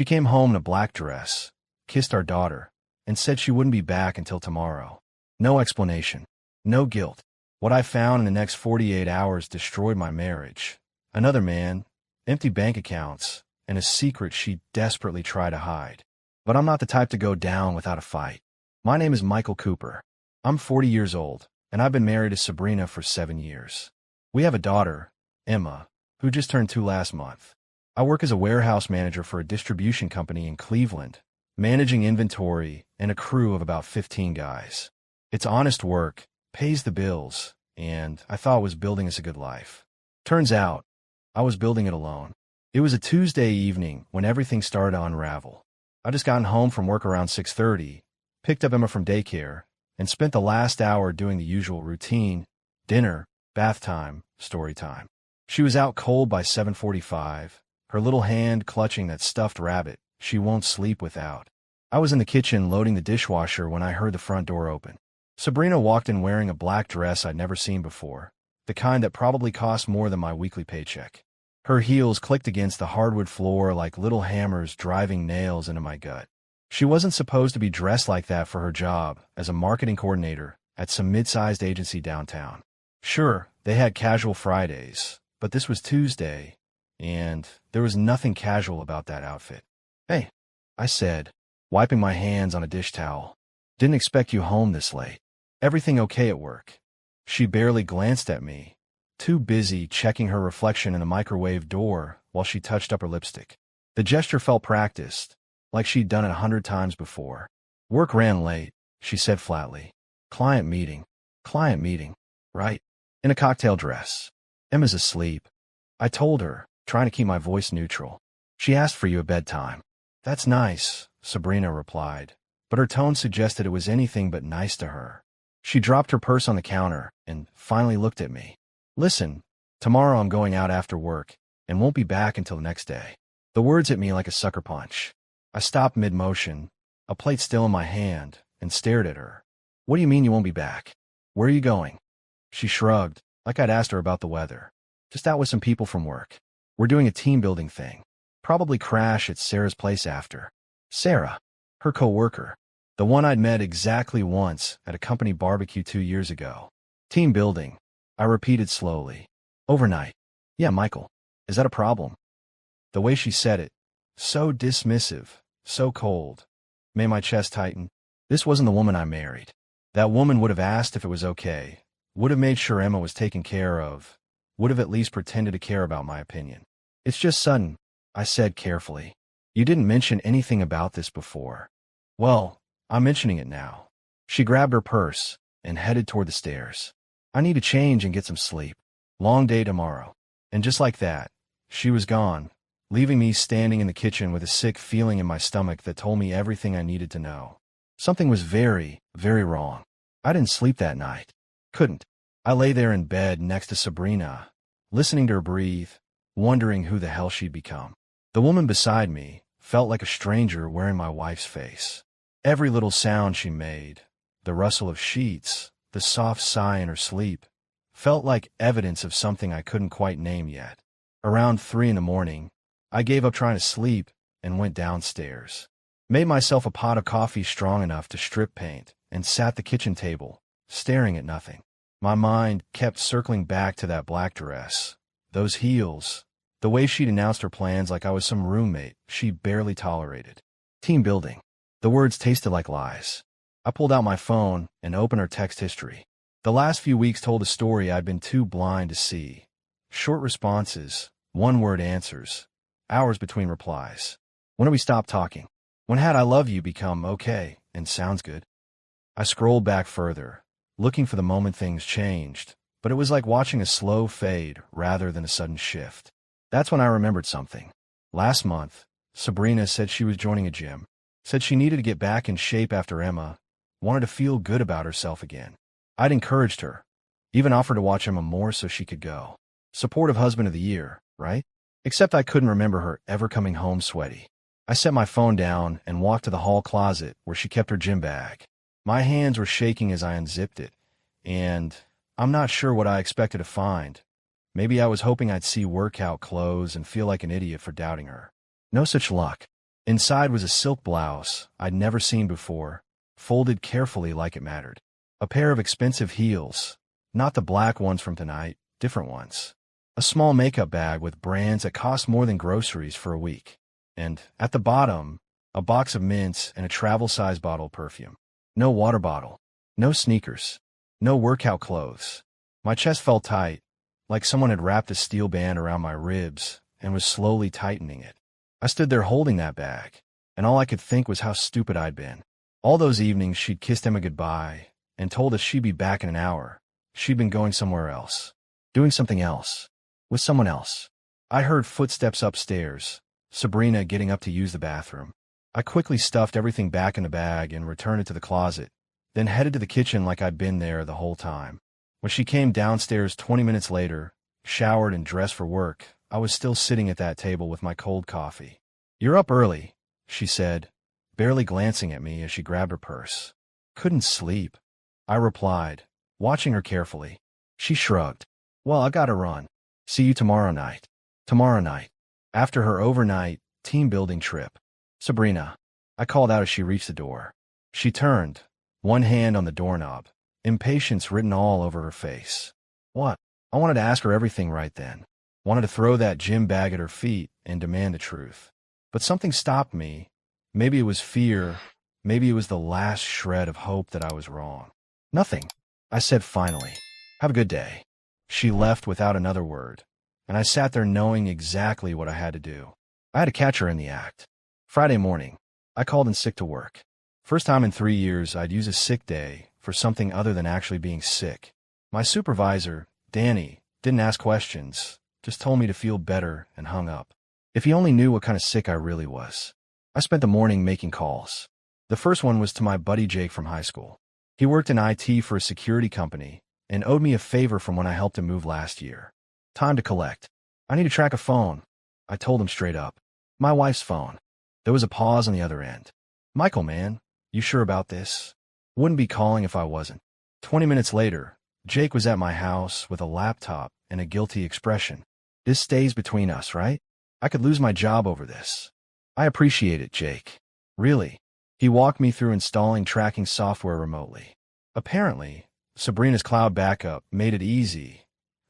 She came home in a black dress, kissed our daughter, and said she wouldn't be back until tomorrow. No explanation. No guilt. What I found in the next 48 hours destroyed my marriage. Another man, empty bank accounts, and a secret she desperately tried to hide. But I'm not the type to go down without a fight. My name is Michael Cooper. I'm 40 years old, and I've been married to Sabrina for 7 years. We have a daughter, Emma, who just turned 2 last month. I work as a warehouse manager for a distribution company in Cleveland, managing inventory and a crew of about 15 guys. It's honest work, pays the bills, and I thought was building us a good life. Turns out, I was building it alone. It was a Tuesday evening when everything started to unravel. I just gotten home from work around 6:30, picked up Emma from daycare, and spent the last hour doing the usual routine: dinner, bath time, story time. She was out cold by 7:45, her little hand clutching that stuffed rabbit she won't sleep without. I was in the kitchen loading the dishwasher when I heard the front door open. Sabrina walked in wearing a black dress I'd never seen before, the kind that probably cost more than my weekly paycheck. Her heels clicked against the hardwood floor like little hammers driving nails into my gut. She wasn't supposed to be dressed like that for her job as a marketing coordinator at some mid-sized agency downtown. Sure, they had casual Fridays, but this was Tuesday, and there was nothing casual about that outfit. "Hey," I said, wiping my hands on a dish towel. "Didn't expect you home this late. Everything okay at work?" She barely glanced at me, too busy checking her reflection in the microwave door while she touched up her lipstick. The gesture felt practiced, like she'd done it 100 times before. "Work ran late," she said flatly. Client meeting, right? In a cocktail dress. Emma's asleep," I told her, trying to keep my voice neutral. "She asked for you at bedtime." "That's nice," Sabrina replied, but her tone suggested it was anything but nice to her. She dropped her purse on the counter and finally looked at me. "Listen, tomorrow I'm going out after work and won't be back until the next day." The words hit me like a sucker punch. I stopped mid-motion, a plate still in my hand, and stared at her. "What do you mean you won't be back? Where are you going?" She shrugged, like I'd asked her about the weather. "Just out with some people from work. We're doing a team-building thing. Probably crash at Sarah's place after." Sarah, her co-worker, the one I'd met exactly once at a company barbecue 2 years ago. "Team building," I repeated slowly. "Overnight." "Yeah, Michael. Is that a problem?" The way she said it, so dismissive, so cold, made my chest tighten. This wasn't the woman I married. That woman would have asked if it was okay, would have made sure Emma was taken care of, would have at least pretended to care about my opinion. "It's just sudden," I said carefully. "You didn't mention anything about this before." "Well, I'm mentioning it now." She grabbed her purse and headed toward the stairs. "I need to change and get some sleep. Long day tomorrow." And just like that, she was gone, leaving me standing in the kitchen with a sick feeling in my stomach that told me everything I needed to know. Something was very, very wrong. I didn't sleep that night. Couldn't. I lay there in bed next to Sabrina, listening to her breathe, wondering who the hell she'd become. The woman beside me felt like a stranger wearing my wife's face. Every little sound she made, the rustle of sheets, the soft sigh in her sleep, felt like evidence of something I couldn't quite name yet. Around 3 in the morning, I gave up trying to sleep and went downstairs. Made myself a pot of coffee strong enough to strip paint and sat at the kitchen table, staring at nothing. My mind kept circling back to that black dress, those heels, the way she'd announced her plans like I was some roommate she barely tolerated. Team building. The words tasted like lies. I pulled out my phone and opened her text history. The last few weeks told a story I'd been too blind to see. Short responses, one-word answers, hours between replies. When do we stop talking? When had "I love you" become "okay" and "sounds good"? I scrolled back further, looking for the moment things changed, but it was like watching a slow fade rather than a sudden shift. That's when I remembered something. Last month, Sabrina said she was joining a gym, said she needed to get back in shape after Emma, wanted to feel good about herself again. I'd encouraged her, even offered to watch Emma more so she could go. Supportive husband of the year, right? Except I couldn't remember her ever coming home sweaty. I set my phone down and walked to the hall closet where she kept her gym bag. My hands were shaking as I unzipped it, and I'm not sure what I expected to find. Maybe I was hoping I'd see workout clothes and feel like an idiot for doubting her. No such luck. Inside was a silk blouse I'd never seen before, folded carefully like it mattered. A pair of expensive heels, not the black ones from tonight, different ones. A small makeup bag with brands that cost more than groceries for a week. And, at the bottom, a box of mints and a travel-size bottle of perfume. No water bottle. No sneakers. No workout clothes. My chest felt tight, like someone had wrapped a steel band around my ribs and was slowly tightening it. I stood there holding that bag, and all I could think was how stupid I'd been. All those evenings she'd kissed Emma goodbye and told us she'd be back in an hour. She'd been going somewhere else. Doing something else. With someone else. I heard footsteps upstairs, Sabrina getting up to use the bathroom. I quickly stuffed everything back in the bag and returned it to the closet, then headed to the kitchen like I'd been there the whole time. When she came downstairs 20 minutes later, showered and dressed for work, I was still sitting at that table with my cold coffee. "You're up early," she said, barely glancing at me as she grabbed her purse. "Couldn't sleep," I replied, watching her carefully. She shrugged. "Well, I gotta run. See you tomorrow night." Tomorrow night. After her overnight, team-building trip. "Sabrina," I called out as she reached the door. She turned, one hand on the doorknob, impatience written all over her face. "What?" I wanted to ask her everything right then. Wanted to throw that gym bag at her feet and demand the truth. But something stopped me. Maybe it was fear. Maybe it was the last shred of hope that I was wrong. "Nothing," I said finally. "Have a good day." She left without another word, and I sat there knowing exactly what I had to do. I had to catch her in the act. Friday morning, I called in sick to work. First time in 3 years I'd use a sick day for something other than actually being sick. My supervisor, Danny, didn't ask questions, just told me to feel better and hung up. If he only knew what kind of sick I really was. I spent the morning making calls. The first one was to my buddy Jake from high school. He worked in IT for a security company and owed me a favor from when I helped him move last year. Time to collect. "I need to track a phone," I told him straight up. "My wife's phone." There was a pause on the other end. "Michael, man, you sure about this?" Wouldn't be calling if I wasn't. 20 minutes later, Jake was at my house with a laptop and a guilty expression. "This stays between us, right? I could lose my job over this." "I appreciate it, Jake. Really." He walked me through installing tracking software remotely. Apparently, Sabrina's cloud backup made it easy.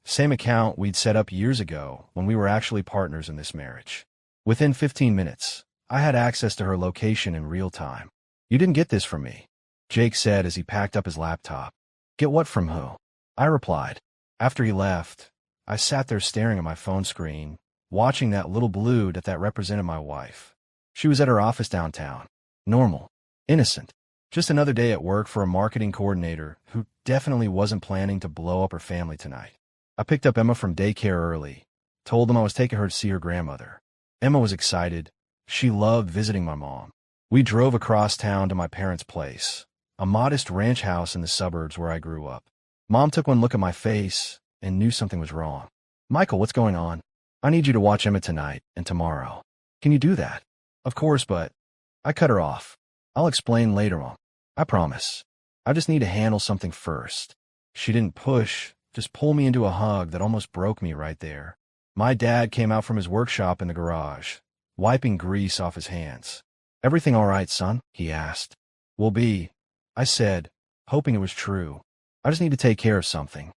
Same account we'd set up years ago when we were actually partners in this marriage. Within 15 minutes, I had access to her location in real time. "You didn't get this from me," Jake said as he packed up his laptop. "Get what from who?" I replied. After he left, I sat there staring at my phone screen, watching that little blue that represented my wife. She was at her office downtown. Normal. Innocent. Just another day at work for a marketing coordinator who definitely wasn't planning to blow up her family tonight. I picked up Emma from daycare early, told them I was taking her to see her grandmother. Emma was excited. She loved visiting my mom. We drove across town to my parents' place, a modest ranch house in the suburbs where I grew up. Mom took one look at my face and knew something was wrong. "Michael, what's going on? I need you to watch Emma tonight and tomorrow. Can you do that?" "Of course, but..." I cut her off. "I'll explain later, Mom. I promise. I just need to handle something first." She didn't push, just pull me into a hug that almost broke me right there. My dad came out from his workshop in the garage, wiping grease off his hands. "Everything all right, son?" he asked. "Will be," I said, hoping it was true. "I just need to take care of something."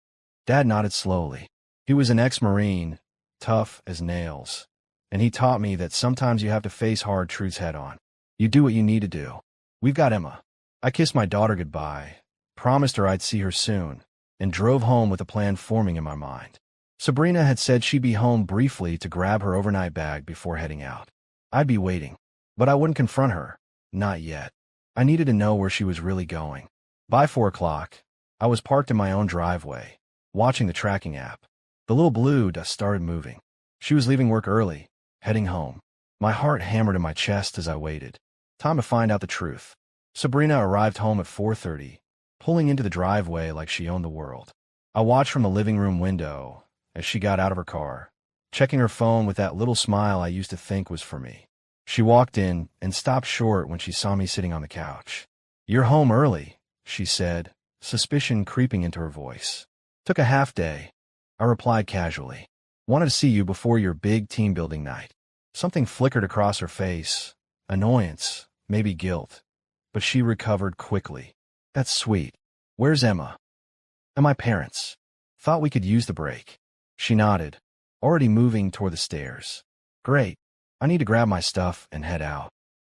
Dad nodded slowly. He was an ex-Marine, tough as nails, and he taught me that sometimes you have to face hard truths head-on. You do what you need to do. "We've got Emma." I kissed my daughter goodbye, promised her I'd see her soon, and drove home with a plan forming in my mind. Sabrina had said she'd be home briefly to grab her overnight bag before heading out. I'd be waiting, but I wouldn't confront her. Not yet. I needed to know where she was really going. By 4 o'clock, I was parked in my own driveway, watching the tracking app. The little blue dust started moving. She was leaving work early, heading home. My heart hammered in my chest as I waited. Time to find out the truth. Sabrina arrived home at 4:30, pulling into the driveway like she owned the world. I watched from the living room window as she got out of her car, checking her phone with that little smile I used to think was for me. She walked in and stopped short when she saw me sitting on the couch. "You're home early," she said, suspicion creeping into her voice. "Took a half day," I replied casually. "Wanted to see you before your big team-building night." Something flickered across her face, Annoyance, maybe guilt. But she recovered quickly. That's sweet. Where's Emma? And my parents. Thought we could use the break. She nodded, already moving toward the stairs. Great. I need to grab my stuff and head out.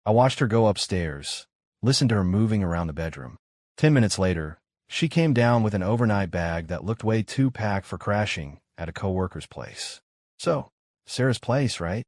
I watched her go upstairs, listened to her moving around the bedroom. 10 minutes later, she came down with an overnight bag that looked way too packed for crashing at a coworker's place. So, Sarah's place, right?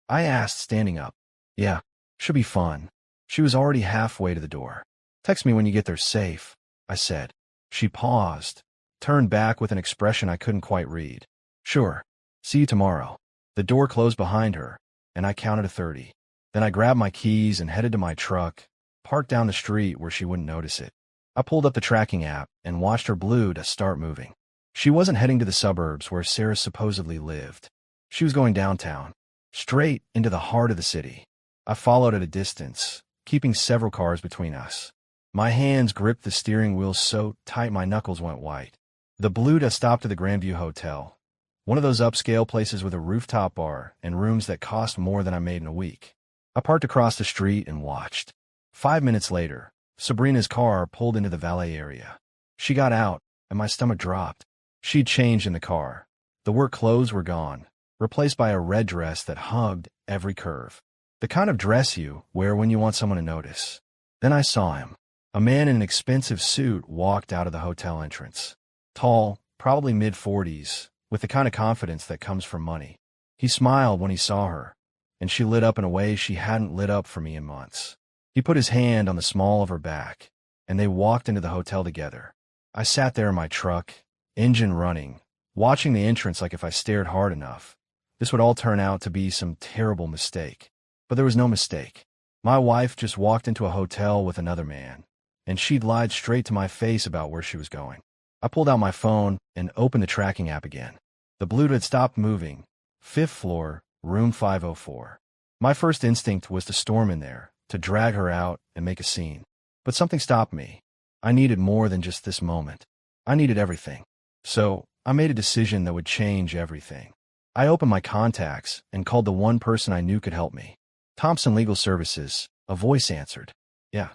I asked, standing up. Yeah, should be fun. She was already halfway to the door. Text me when you get there safe, I said. She paused, turned back with an expression I couldn't quite read. Sure. See you tomorrow. The door closed behind her, and I counted to 30. Then I grabbed my keys and headed to my truck, parked down the street where she wouldn't notice it. I pulled up the tracking app and watched her blue to start moving. She wasn't heading to the suburbs where Sarah supposedly lived. She was going downtown, straight into the heart of the city. I followed at a distance, keeping several cars between us. My hands gripped the steering wheel so tight my knuckles went white. The Bluta stopped at the Grandview Hotel, one of those upscale places with a rooftop bar and rooms that cost more than I made in a week. I parked across the street and watched. 5 minutes later, Sabrina's car pulled into the valet area. She got out, and my stomach dropped. She'd changed in the car. The work clothes were gone, replaced by a red dress that hugged every curve. The kind of dress you wear when you want someone to notice. Then I saw him. A man in an expensive suit walked out of the hotel entrance. Tall, probably mid-40s, with the kind of confidence that comes from money. He smiled when he saw her, and she lit up in a way she hadn't lit up for me in months. He put his hand on the small of her back, and they walked into the hotel together. I sat there in my truck, engine running, watching the entrance like if I stared hard enough, this would all turn out to be some terrible mistake. But there was no mistake. My wife just walked into a hotel with another man, and she'd lied straight to my face about where she was going. I pulled out my phone and opened the tracking app again. The Bluta had stopped moving. 5th floor, room 504. My first instinct was to storm in there, to drag her out and make a scene. But something stopped me. I needed more than just this moment. I needed everything. So, I made a decision that would change everything. I opened my contacts and called the one person I knew could help me. Thompson Legal Services. A voice answered. Yeah,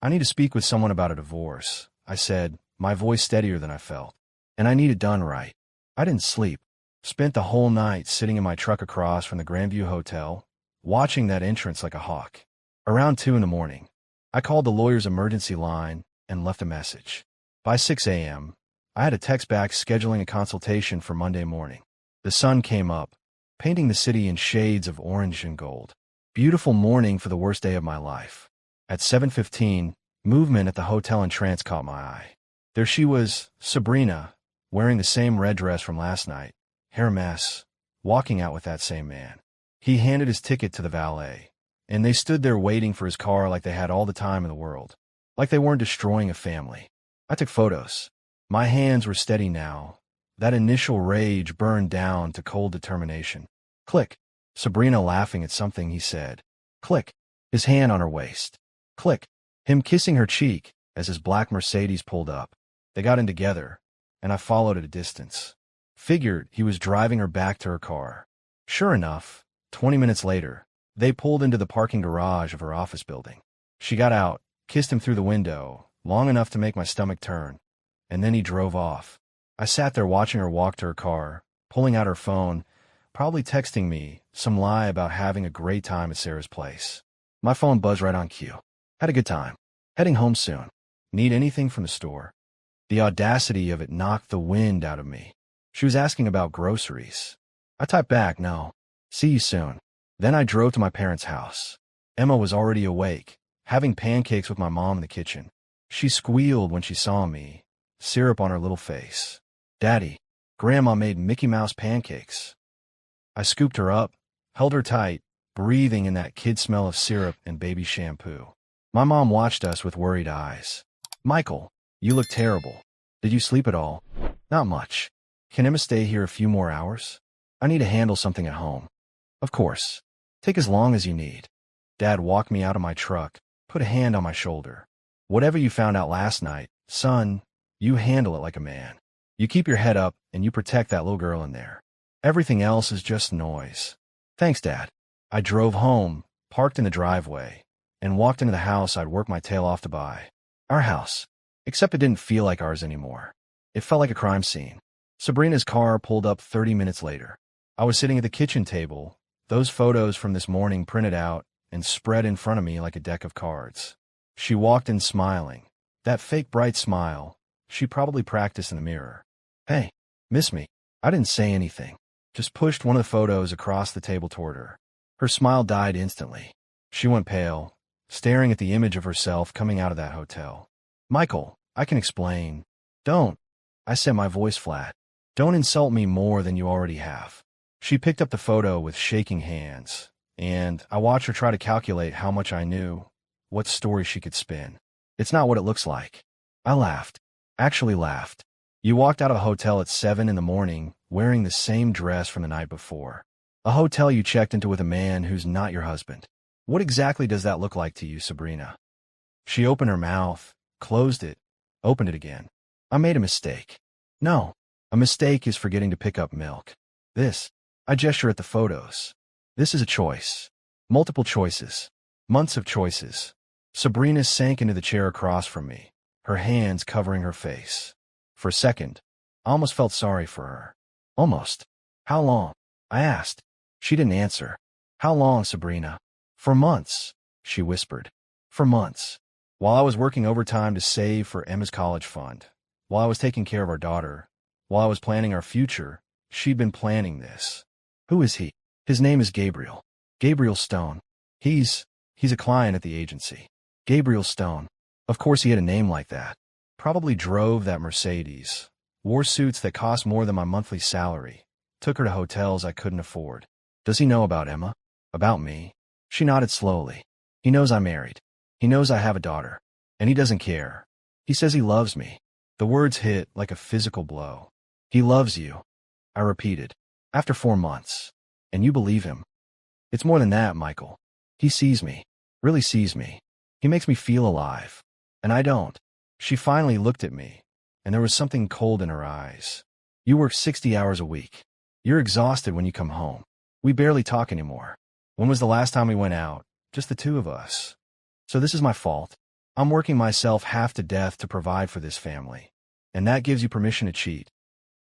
I need to speak with someone about a divorce, I said, my voice steadier than I felt. And I need it done right. I didn't sleep. Spent the whole night sitting in my truck across from the Grandview Hotel, watching that entrance like a hawk. Around 2 in the morning, I called the lawyer's emergency line and left a message. By 6 a.m., I had a text back scheduling a consultation for Monday morning. The sun came up, painting the city in shades of orange and gold. Beautiful morning for the worst day of my life. At 7:15, movement at the hotel entrance caught my eye. There she was, Sabrina, wearing the same red dress from last night, hair a mess, walking out with that same man. He handed his ticket to the valet, and they stood there waiting for his car like they had all the time in the world, like they weren't destroying a family. I took photos. My hands were steady now. That initial rage burned down to cold determination. Click. Sabrina laughing at something he said. Click. His hand on her waist. Click. Him kissing her cheek as his black Mercedes pulled up. They got in together, and I followed at a distance. Figured he was driving her back to her car. Sure enough, 20 minutes later, they pulled into the parking garage of her office building. She got out, kissed him through the window, long enough to make my stomach turn, and then he drove off. I sat there watching her walk to her car, pulling out her phone, probably texting me some lie about having a great time at Sarah's place. My phone buzzed right on cue. Had a good time. Heading home soon. Need anything from the store? The audacity of it knocked the wind out of me. She was asking about groceries. I typed back, no. See you soon. Then I drove to my parents' house. Emma was already awake, having pancakes with my mom in the kitchen. She squealed when she saw me, syrup on her little face. Daddy, Grandma made Mickey Mouse pancakes. I scooped her up, held her tight, breathing in that kid smell of syrup and baby shampoo. My mom watched us with worried eyes. Michael, you look terrible. Did you sleep at all? Not much. Can Emma stay here a few more hours? I need to handle something at home. Of course. Take as long as you need. Dad walked me out of my truck, put a hand on my shoulder. Whatever you found out last night, son, you handle it like a man. You keep your head up and you protect that little girl in there. Everything else is just noise. Thanks, Dad. I drove home, parked in the driveway, and walked into the house I'd worked my tail off to buy. Our house. Except it didn't feel like ours anymore. It felt like a crime scene. Sabrina's car pulled up 30 minutes later. I was sitting at the kitchen table, those photos from this morning printed out and spread in front of me like a deck of cards. She walked in smiling. That fake bright smile she probably practiced in the mirror. Hey, miss me? I didn't say anything. Just pushed one of the photos across the table toward her. Her smile died instantly. She went pale, staring at the image of herself coming out of that hotel. Michael, I can explain. Don't. I set my voice flat. Don't insult me more than you already have. She picked up the photo with shaking hands, and I watched her try to calculate how much I knew, what story she could spin. It's not what it looks like. I laughed. Actually laughed. You walked out of a hotel at 7 in the morning wearing the same dress from the night before. A hotel you checked into with a man who's not your husband. What exactly does that look like to you, Sabrina? She opened her mouth, closed it, opened it again. I made a mistake. No, a mistake is forgetting to pick up milk. I gesture at the photos. This is a choice. Multiple choices. Months of choices. Sabrina sank into the chair across from me, her hands covering her face. For a second, I almost felt sorry for her. Almost. How long? I asked. She didn't answer. How long, Sabrina? For months, she whispered. For months. While I was working overtime to save for Emma's college fund, while I was taking care of our daughter, while I was planning our future, she'd been planning this. Who is he? His name is Gabriel. Gabriel Stone. He's a client at the agency. Gabriel Stone. Of course he had a name like that. Probably drove that Mercedes. Wore suits that cost more than my monthly salary. Took her to hotels I couldn't afford. Does he know about Emma? About me? She nodded slowly. He knows I'm married. He knows I have a daughter. And he doesn't care. He says he loves me. The words hit like a physical blow. He loves you. I repeated. After 4 months. And you believe him? It's more than that, Michael. He sees me. Really sees me. He makes me feel alive. And I don't. She finally looked at me, and there was something cold in her eyes. You work 60 hours a week. You're exhausted when you come home. We barely talk anymore. When was the last time we went out? Just the two of us. So this is my fault. I'm working myself half to death to provide for this family. And that gives you permission to cheat.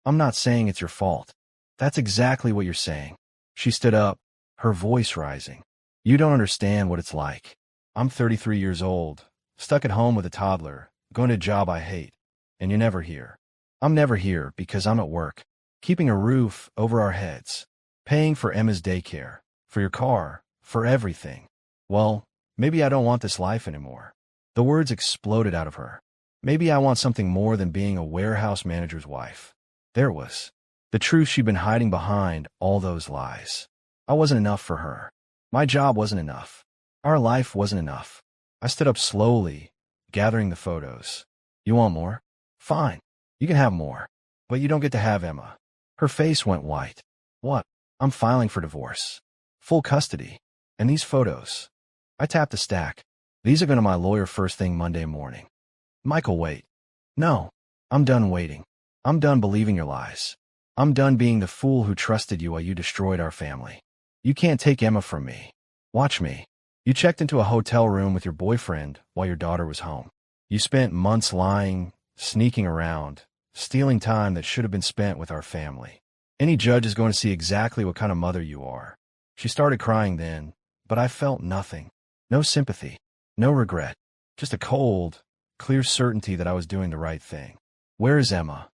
I'm not saying it's your fault. That's exactly what you're saying. She stood up, her voice rising. You don't understand what it's like. I'm 33 years old, stuck at home with a toddler, going to a job I hate, and you're never here. I'm never here because I'm at work, keeping a roof over our heads, paying for Emma's daycare, for your car, for everything. Well, maybe I don't want this life anymore. The words exploded out of her. Maybe I want something more than being a warehouse manager's wife. There it was. The truth she'd been hiding behind all those lies. I wasn't enough for her. My job wasn't enough. Our life wasn't enough. I stood up slowly, gathering the photos. You want more? Fine. You can have more. But you don't get to have Emma. Her face went white. What? I'm filing for divorce. Full custody. And these photos. I tapped the stack. These are going to my lawyer first thing Monday morning. Michael, wait. No. I'm done waiting. I'm done believing your lies. I'm done being the fool who trusted you while you destroyed our family. You can't take Emma from me. Watch me. You checked into a hotel room with your boyfriend while your daughter was home. You spent months lying, sneaking around, stealing time that should have been spent with our family. Any judge is going to see exactly what kind of mother you are. She started crying then, but I felt nothing. No sympathy. No regret. Just a cold, clear certainty that I was doing the right thing. Where is Emma?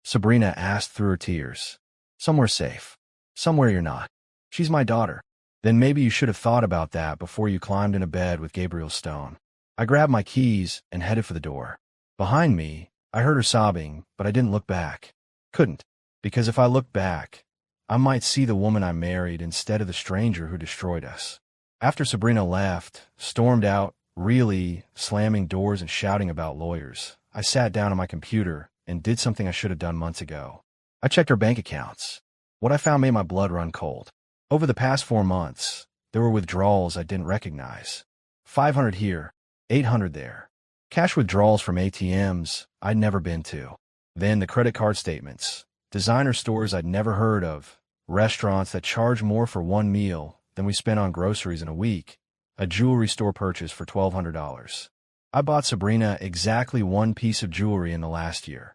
Sabrina asked through her tears. Somewhere safe. Somewhere you're not. She's my daughter. Then maybe you should have thought about that before you climbed into bed with Gabriel Stone. I grabbed my keys and headed for the door. Behind me, I heard her sobbing, but I didn't look back. Couldn't. Because if I looked back, I might see the woman I married instead of the stranger who destroyed us. After Sabrina left, stormed out, really slamming doors and shouting about lawyers, I sat down on my computer and did something I should have done months ago. I checked her bank accounts. What I found made my blood run cold. Over the past 4 months, there were withdrawals I didn't recognize. 500 here, 800 there. Cash withdrawals from ATMs I'd never been to. Then the credit card statements. Designer stores I'd never heard of. Restaurants that charge more for one meal than we spent on groceries in a week, a jewelry store purchase for $1,200. I bought Sabrina exactly one piece of jewelry in the last year.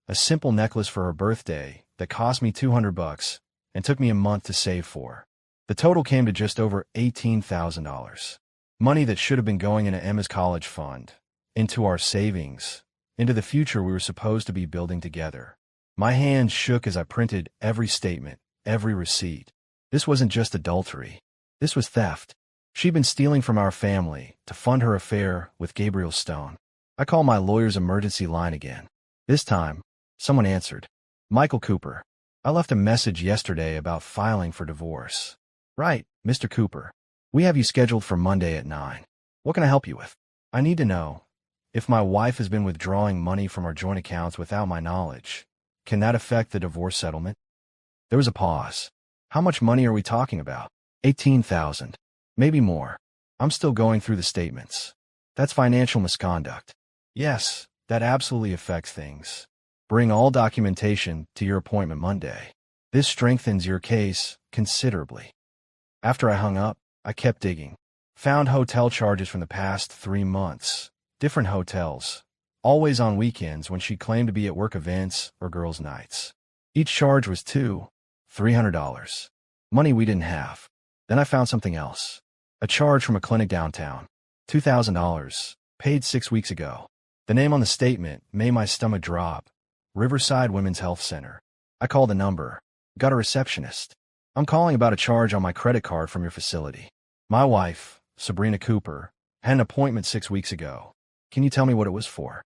A simple necklace for her birthday that cost me $200 and took me a month to save for. The total came to just over $18,000. Money that should have been going into Emma's college fund, into our savings, into the future we were supposed to be building together. My hands shook as I printed every statement, every receipt. This wasn't just adultery. This was theft. She'd been stealing from our family to fund her affair with Gabriel Stone. I called my lawyer's emergency line again. This time, someone answered. Michael Cooper. I left a message yesterday about filing for divorce. Right, Mr. Cooper. We have you scheduled for Monday at 9. What can I help you with? I need to know, if my wife has been withdrawing money from our joint accounts without my knowledge, can that affect the divorce settlement? There was a pause. How much money are we talking about? $18,000. Maybe more. I'm still going through the statements. That's financial misconduct. Yes, that absolutely affects things. Bring all documentation to your appointment Monday. This strengthens your case considerably. After I hung up, I kept digging. Found hotel charges from the past 3 months. Different hotels. Always on weekends when she claimed to be at work events or girls' nights. Each charge was $300. Money we didn't have. Then I found something else. A charge from a clinic downtown. $2,000. Paid 6 weeks ago. The name on the statement made my stomach drop. Riverside Women's Health Center. I called the number. Got a receptionist. I'm calling about a charge on my credit card from your facility. My wife, Sabrina Cooper, had an appointment 6 weeks ago. Can you tell me what it was for?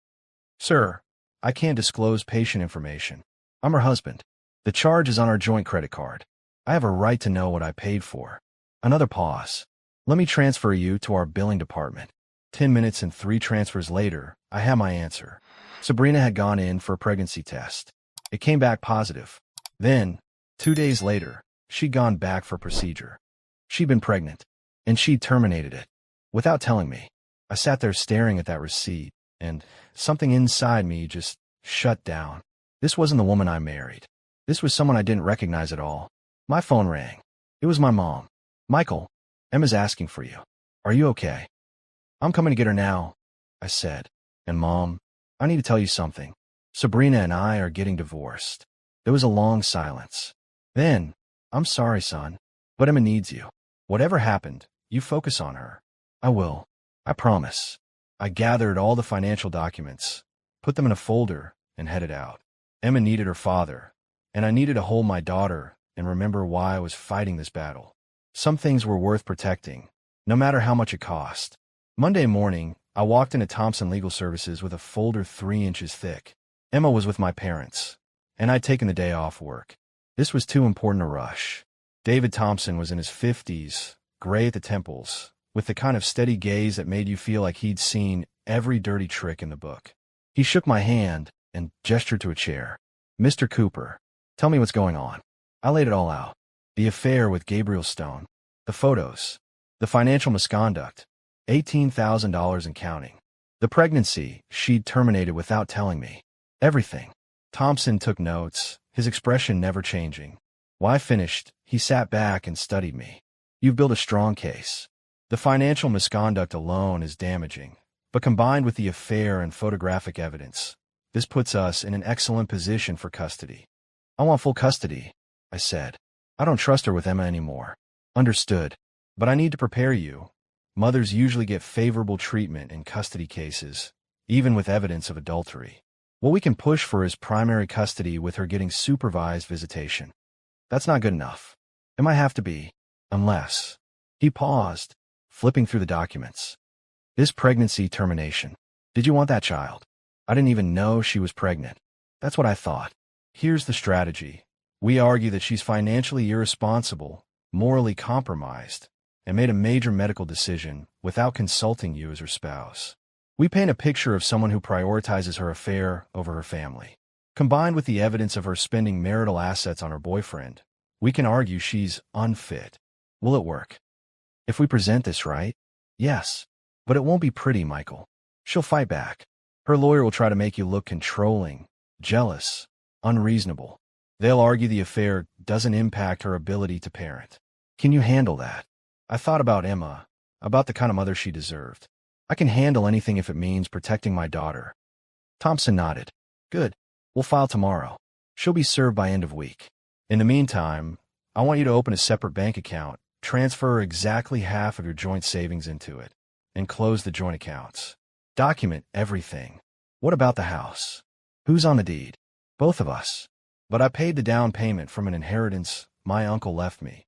Sir, I can't disclose patient information. I'm her husband. The charge is on our joint credit card. I have a right to know what I paid for. Another pause. Let me transfer you to our billing department. 10 minutes and 3 transfers later, I had my answer. Sabrina had gone in for a pregnancy test. It came back positive. Then, 2 days later, she'd gone back for a procedure. She'd been pregnant, and she'd terminated it. Without telling me, I sat there staring at that receipt, and something inside me just shut down. This wasn't the woman I married. This was someone I didn't recognize at all. My phone rang. It was my mom. Michael, Emma's asking for you. Are you okay? I'm coming to get her now, I said. And Mom, I need to tell you something. Sabrina and I are getting divorced. There was a long silence. Then, I'm sorry, son, but Emma needs you. Whatever happened, you focus on her. I will. I promise. I gathered all the financial documents, put them in a folder, and headed out. Emma needed her father, and I needed to hold my daughter and remember why I was fighting this battle. Some things were worth protecting, no matter how much it cost. Monday morning, I walked into Thompson Legal Services with a folder 3 inches thick. Emma was with my parents, and I'd taken the day off work. This was too important to rush. David Thompson was in his 50s, gray at the temples, with the kind of steady gaze that made you feel like he'd seen every dirty trick in the book. He shook my hand and gestured to a chair. Mr. Cooper, tell me what's going on. I laid it all out. The affair with Gabriel Stone, the photos, the financial misconduct, $18,000 and counting. The pregnancy she'd terminated without telling me. Everything. Thompson took notes, his expression never changing. When I finished, he sat back and studied me. You've built a strong case. The financial misconduct alone is damaging, but combined with the affair and photographic evidence, this puts us in an excellent position for custody. I want full custody, I said. I don't trust her with Emma anymore. Understood. But I need to prepare you. Mothers usually get favorable treatment in custody cases, even with evidence of adultery. What we can push for is primary custody with her getting supervised visitation. That's not good enough. It might have to be, unless. He paused, flipping through the documents. This pregnancy termination. Did you want that child? I didn't even know she was pregnant. That's what I thought. Here's the strategy. We argue that she's financially irresponsible, morally compromised, and made a major medical decision without consulting you as her spouse. We paint a picture of someone who prioritizes her affair over her family. Combined with the evidence of her spending marital assets on her boyfriend, we can argue she's unfit. Will it work? If we present this right? Yes. But it won't be pretty, Michael. She'll fight back. Her lawyer will try to make you look controlling, jealous, unreasonable. They'll argue the affair doesn't impact her ability to parent. Can you handle that? I thought about Emma, about the kind of mother she deserved. I can handle anything if it means protecting my daughter. Thompson nodded. Good. We'll file tomorrow. She'll be served by end of week. In the meantime, I want you to open a separate bank account, transfer exactly half of your joint savings into it, and close the joint accounts. Document everything. What about the house? Who's on the deed? Both of us. But I paid the down payment from an inheritance my uncle left me.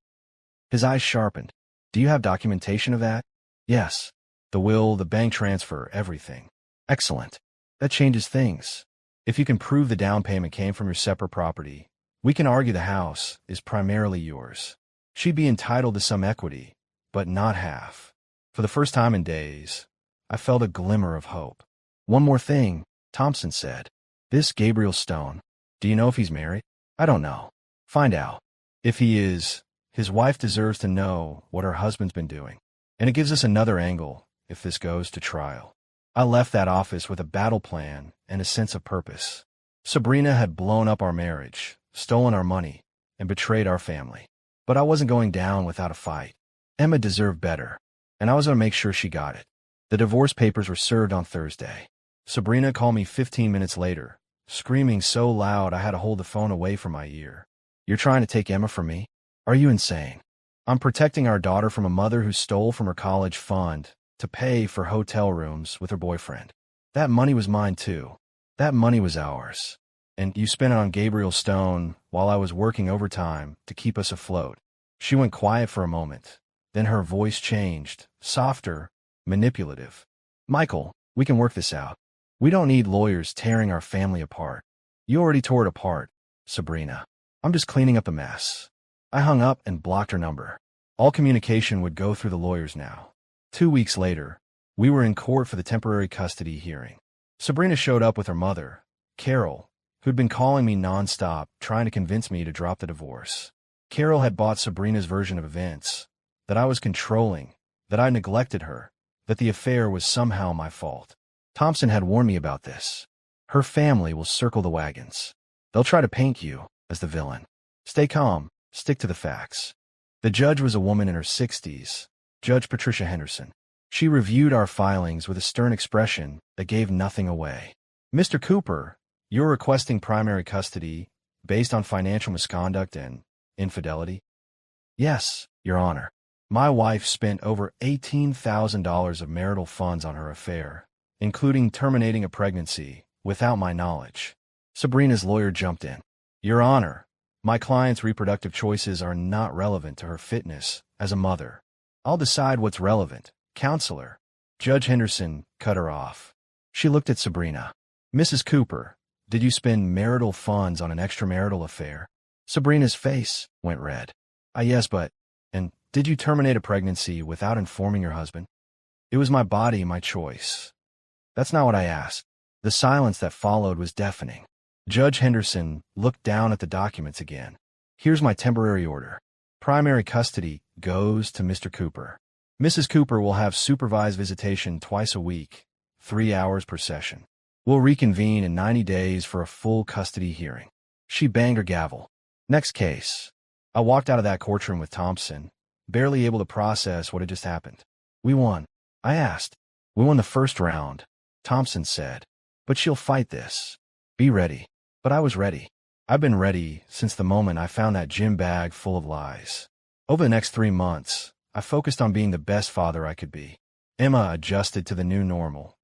His eyes sharpened. Do you have documentation of that? Yes. The will, the bank transfer, everything. Excellent. That changes things. If you can prove the down payment came from your separate property, we can argue the house is primarily yours. She'd be entitled to some equity, but not half. For the first time in days, I felt a glimmer of hope. One more thing, Thompson said. This Gabriel Stone, do you know if he's married? I don't know. Find out. If he is, his wife deserves to know what her husband's been doing. And it gives us another angle if this goes to trial. I left that office with a battle plan and a sense of purpose. Sabrina had blown up our marriage, stolen our money, and betrayed our family. But I wasn't going down without a fight. Emma deserved better, and I was going to make sure she got it. The divorce papers were served on Thursday. Sabrina called me 15 minutes later, screaming so loud I had to hold the phone away from my ear. You're trying to take Emma from me? Are you insane? I'm protecting our daughter from a mother who stole from her college fund to pay for hotel rooms with her boyfriend. That money was mine too. That money was ours. And you spent it on Gabriel Stone while I was working overtime to keep us afloat. She went quiet for a moment. Then her voice changed, softer, manipulative. Michael, we can work this out. We don't need lawyers tearing our family apart. You already tore it apart, Sabrina. I'm just cleaning up a mess. I hung up and blocked her number. All communication would go through the lawyers now. 2 weeks later, we were in court for the temporary custody hearing. Sabrina showed up with her mother, Carol, who'd been calling me nonstop, trying to convince me to drop the divorce. Carol had bought Sabrina's version of events, that I was controlling, that I neglected her, that the affair was somehow my fault. Thompson had warned me about this. Her family will circle the wagons. They'll try to paint you as the villain. Stay calm, stick to the facts. The judge was a woman in her 60s, Judge Patricia Henderson. She reviewed our filings with a stern expression that gave nothing away. Mr. Cooper, you're requesting primary custody based on financial misconduct and infidelity? Yes, Your Honor. My wife spent over $18,000 of marital funds on her affair, including terminating a pregnancy, without my knowledge. Sabrina's lawyer jumped in. Your Honor, my client's reproductive choices are not relevant to her fitness as a mother. I'll decide what's relevant, counselor. Judge Henderson cut her off. She looked at Sabrina. Mrs. Cooper, did you spend marital funds on an extramarital affair? Sabrina's face went red. Yes, but... And did you terminate a pregnancy without informing your husband? It was my body, my choice. That's not what I asked. The silence that followed was deafening. Judge Henderson looked down at the documents again. Here's my temporary order. Primary custody goes to Mr. Cooper. Mrs. Cooper will have supervised visitation twice a week, 3 hours per session. We'll reconvene in 90 days for a full custody hearing. She banged her gavel. Next case. I walked out of that courtroom with Thompson, barely able to process what had just happened. We won. I asked. We won the first round, Thompson said. But she'll fight this. Be ready. But I was ready. I've been ready since the moment I found that gym bag full of lies. Over the next 3 months, I focused on being the best father I could be. Emma adjusted to the new normal,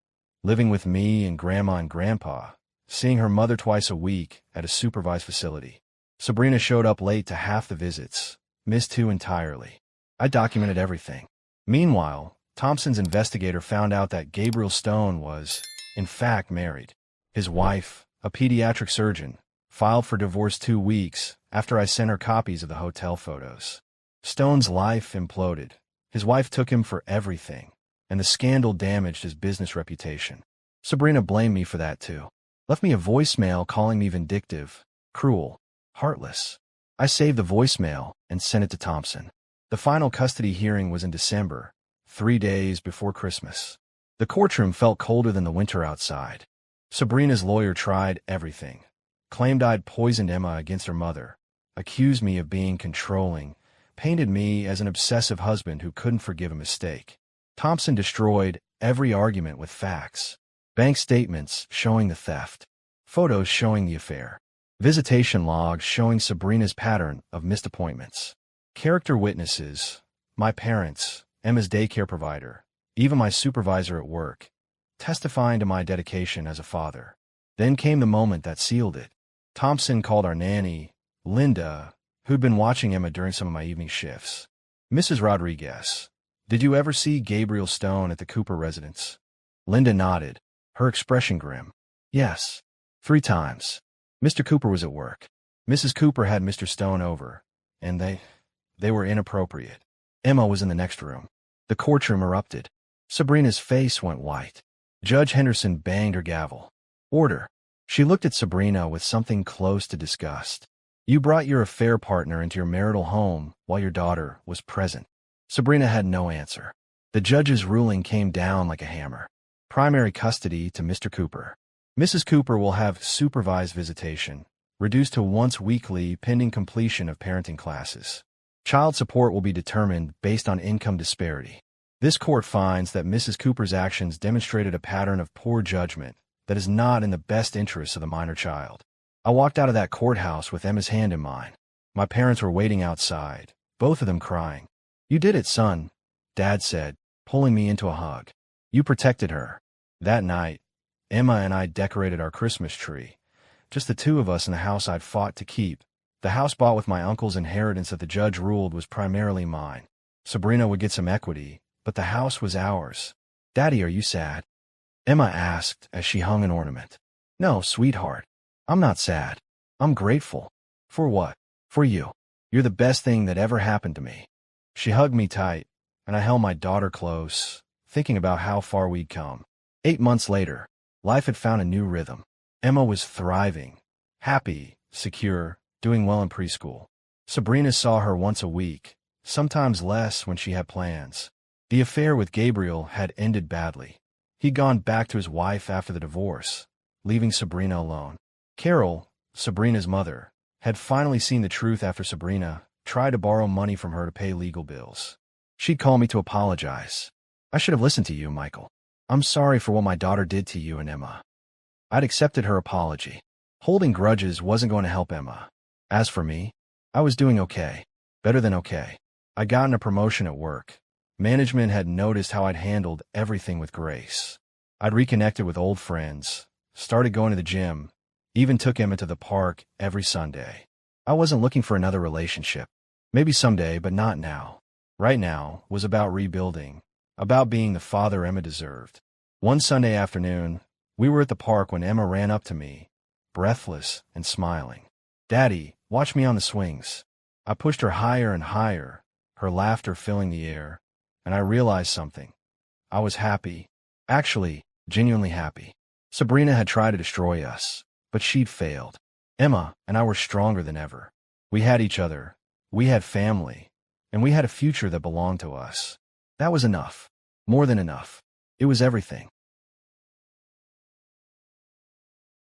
living with me and Grandma and Grandpa, seeing her mother twice a week at a supervised facility. Sabrina showed up late to half the visits, missed 2 entirely. I documented everything. Meanwhile, Thompson's investigator found out that Gabriel Stone was, in fact, married. His wife, a pediatric surgeon, filed for divorce 2 weeks after I sent her copies of the hotel photos. Stone's life imploded. His wife took him for everything, and the scandal damaged his business reputation. Sabrina blamed me for that too. Left me a voicemail calling me vindictive, cruel, heartless. I saved the voicemail and sent it to Thompson. The final custody hearing was in December, 3 days before Christmas. The courtroom felt colder than the winter outside. Sabrina's lawyer tried everything. Claimed I'd poisoned Emma against her mother. Accused me of being controlling, painted me as an obsessive husband who couldn't forgive a mistake. Thompson destroyed every argument with facts. Bank statements showing the theft. Photos showing the affair. Visitation logs showing Sabrina's pattern of missed appointments. Character witnesses, my parents, Emma's daycare provider, even my supervisor at work, testifying to my dedication as a father. Then came the moment that sealed it. Thompson called our nanny, Linda, who'd been watching Emma during some of my evening shifts. Mrs. Rodriguez, did you ever see Gabriel Stone at the Cooper residence? Linda nodded, her expression grim. Yes. 3 times. Mr. Cooper was at work. Mrs. Cooper had Mr. Stone over, and they were inappropriate. Emma was in the next room. The courtroom erupted. Sabrina's face went white. Judge Henderson banged her gavel. Order. She looked at Sabrina with something close to disgust. You brought your affair partner into your marital home while your daughter was present. Sabrina had no answer. The judge's ruling came down like a hammer. Primary custody to Mr. Cooper. Mrs. Cooper will have supervised visitation, reduced to once weekly pending completion of parenting classes. Child support will be determined based on income disparity. This court finds that Mrs. Cooper's actions demonstrated a pattern of poor judgment that is not in the best interests of the minor child. I walked out of that courthouse with Emma's hand in mine. My parents were waiting outside, both of them crying. You did it, son, Dad said, pulling me into a hug. You protected her. That night, Emma and I decorated our Christmas tree. Just the 2 of us in the house I'd fought to keep. The house bought with my uncle's inheritance that the judge ruled was primarily mine. Sabrina would get some equity, but the house was ours. Daddy, are you sad? Emma asked as she hung an ornament. No, sweetheart. I'm not sad. I'm grateful. For what? For you. You're the best thing that ever happened to me. She hugged me tight, and I held my daughter close, thinking about how far we'd come. 8 months later, life had found a new rhythm. Emma was thriving, happy, secure, doing well in preschool. Sabrina saw her once a week, sometimes less when she had plans. The affair with Gabriel had ended badly. He'd gone back to his wife after the divorce, leaving Sabrina alone. Carol, Sabrina's mother, had finally seen the truth after Sabrina tried to borrow money from her to pay legal bills. She'd call me to apologize. I should have listened to you, Michael. I'm sorry for what my daughter did to you and Emma. I'd accepted her apology. Holding grudges wasn't going to help Emma. As for me, I was doing okay. Better than okay. I'd gotten a promotion at work. Management had noticed how I'd handled everything with grace. I'd reconnected with old friends, started going to the gym, even took Emma to the park every Sunday. I wasn't looking for another relationship. Maybe someday, but not now. Right now was about rebuilding, about being the father Emma deserved. One Sunday afternoon, we were at the park when Emma ran up to me, breathless and smiling. Daddy, watch me on the swings. I pushed her higher and higher, her laughter filling the air, and I realized something. I was happy. Actually, genuinely happy. Sabrina had tried to destroy us, but she'd failed. Emma and I were stronger than ever. We had each other, we had family, and we had a future that belonged to us. That was enough. More than enough. It was everything.